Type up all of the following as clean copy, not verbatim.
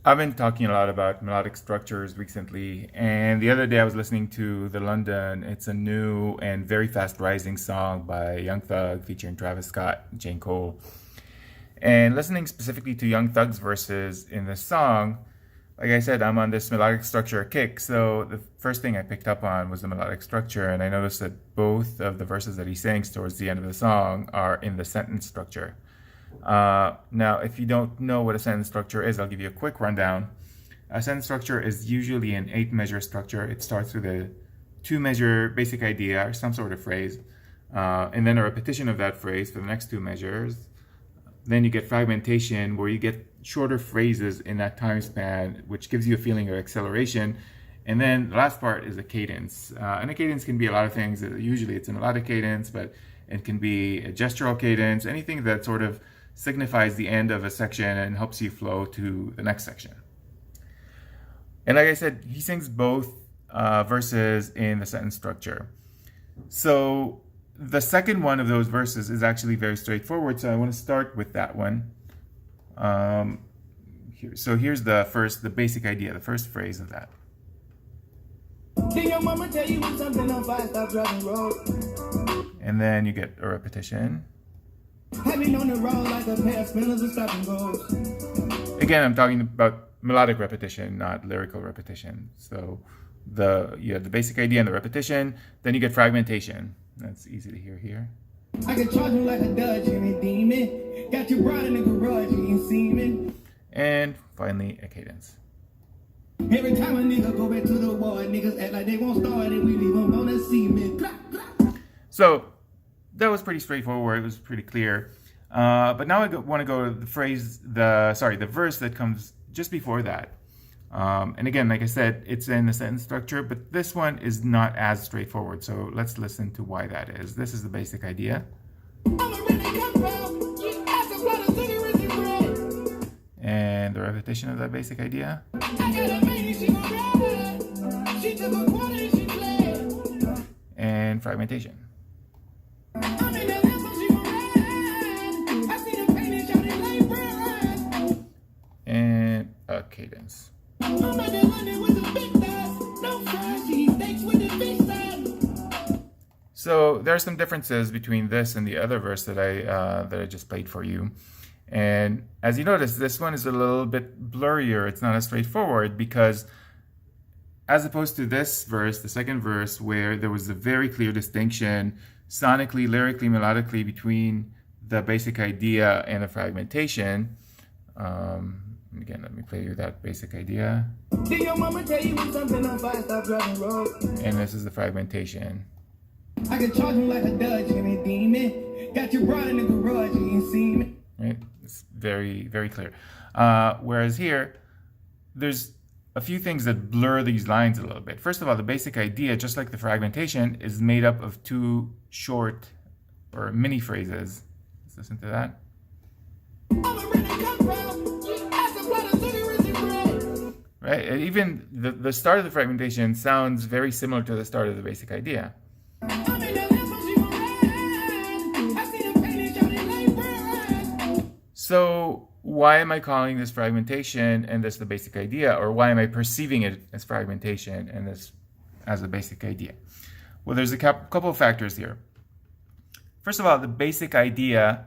I've been talking a lot about melodic structures recently, and the other day I was listening to The London. It's a new and very fast rising song by Young Thug featuring Travis Scott and J. Cole. And listening specifically to Young Thug's verses in this song, like I said, I'm on this melodic structure kick. So the first thing I picked up on was the melodic structure, and I noticed that both of the verses that he sings towards the end of the song are in the sentence structure. Now, if you don't know what a sentence structure is, I'll give you a quick rundown. A sentence structure is usually an 8-measure structure. It starts with a 2-measure basic idea or some sort of phrase, and then a repetition of that phrase for the next 2 measures. Then you get fragmentation, where you get shorter phrases in that time span, which gives you a feeling of acceleration. And then the last part is a cadence. And a cadence can be a lot of things. Usually it's a melodic cadence, but it can be a gestural cadence, anything that sort of signifies the end of a section and helps you flow to the next section. And like I said, he sings both verses in the sentence structure. So the second one of those verses is actually very straightforward, so I want to start with that one. So here's the basic idea, the first phrase of that. Did your mama tell you when something on fire, stop driving road? And then you get a repetition. Having on the road like a pair of spinners and stop and goes. Again, I'm talking about melodic repetition, not lyrical repetition. So you have the basic idea and the repetition, then you get fragmentation. That's easy to hear here. I can charge you like a Dutch and a demon. Got you brought in the garage, you ain't seeming. And finally, a cadence. Every time a nigga go back to the war, niggas act like they won't start and we leave them on the cement. So that was pretty straightforward. It was pretty clear. But now I want to go to the verse that comes just before that. And again, like I said, it's in the sentence structure, but this one is not as straightforward. So let's listen to why that is. This is the basic idea. And the repetition of that basic idea. And fragmentation. And a cadence. So there are some differences between this and the other verse that I just played for you. And as you notice, this one is a little bit blurrier. It's not as straightforward because as opposed to this verse, the second verse, where there was a very clear distinction sonically, lyrically, melodically between the basic idea and the fragmentation. Again, let me play you that basic idea. Did your mama tell you when something on fire, stop driving road? And this is the fragmentation. I can charge you like a Dutch and a demon. Got you brought in the garage, you ain't seeming. Right? It's very, very clear. Whereas here, there's a few things that blur these lines a little bit. First of all, the basic idea, just like the fragmentation, is made up of 2 short or mini phrases. Let's listen to that. Right? And even the start of the fragmentation sounds very similar to the start of the basic idea. So why am I calling this fragmentation and this the basic idea? Or why am I perceiving it as fragmentation and this as a basic idea? Well, there's a couple of factors here. First of all, the basic idea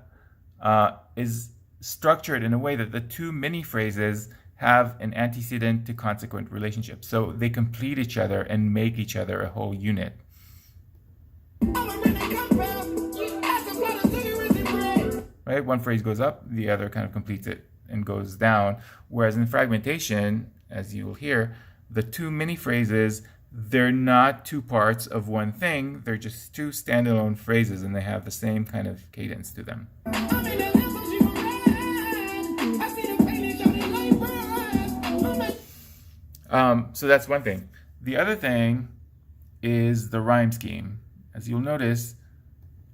is structured in a way that the 2 mini phrases have an antecedent to consequent relationship. So they complete each other and make each other a whole unit. Right? One phrase goes up, the other kind of completes it and goes down. Whereas in fragmentation, as you will hear, the 2 mini phrases, they're not 2 parts of one thing. They're just 2 standalone phrases, and they have the same kind of cadence to them. So that's one thing. The other thing is the rhyme scheme. As you'll notice,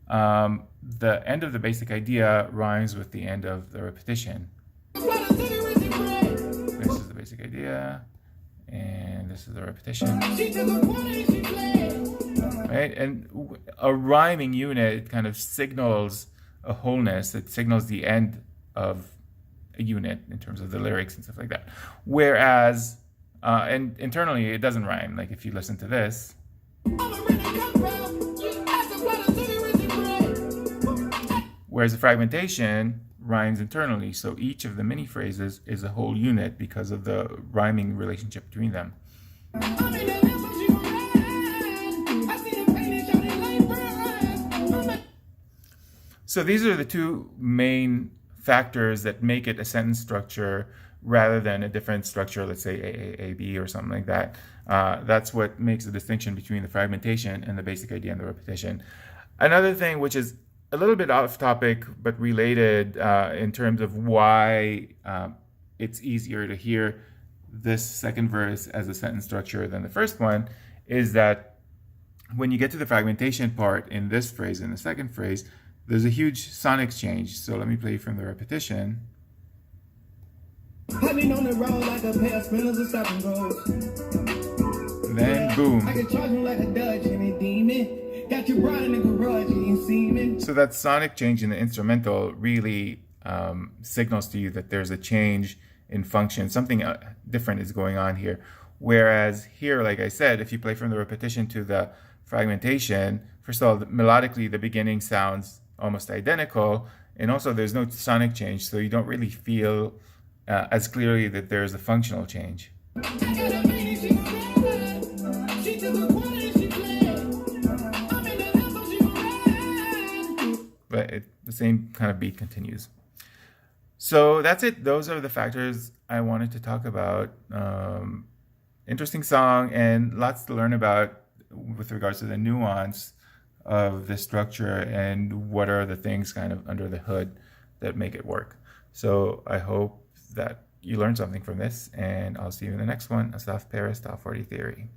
the end of the basic idea rhymes with the end of the repetition. This is the basic idea, and this is the repetition. Right? And a rhyming unit kind of signals a wholeness. It signals the end of a unit in terms of the lyrics and stuff like that. Whereas, and internally, it doesn't rhyme. Like if you listen to this, whereas the fragmentation rhymes internally. So each of the mini phrases is a whole unit because of the rhyming relationship between them. So these are the two main factors that make it a sentence structure rather than a different structure, let's say AAAB or something like that. That's what makes the distinction between the fragmentation and the basic idea and the repetition. Another thing which is a little bit off topic but related in terms of why it's easier to hear this second verse as a sentence structure than the first one is that when you get to the fragmentation part in this phrase, in the second phrase, there's a huge sonic change. So let me play from the repetition. I've been on the road like a pair of spinners and stop and go. Then boom. I can charge you like a Dutch and a demon. Got you brought in the garage, you ain't seen me. So that sonic change in the instrumental really signals to you that there's a change in function. Something different is going on here. Whereas here, like I said, if you play from the repetition to the fragmentation, first of all, melodically, the beginning sounds almost identical. And also there's no sonic change, so you don't really feel as clearly that there's a functional change. But the same kind of beat continues. So that's it. Those are the factors I wanted to talk about. Interesting song and lots to learn about with regards to the nuance of the structure and what are the things kind of under the hood that make it work. So I hope that you learned something from this, and I'll see you in the next one. Asaf Paris, Top 40 Theory.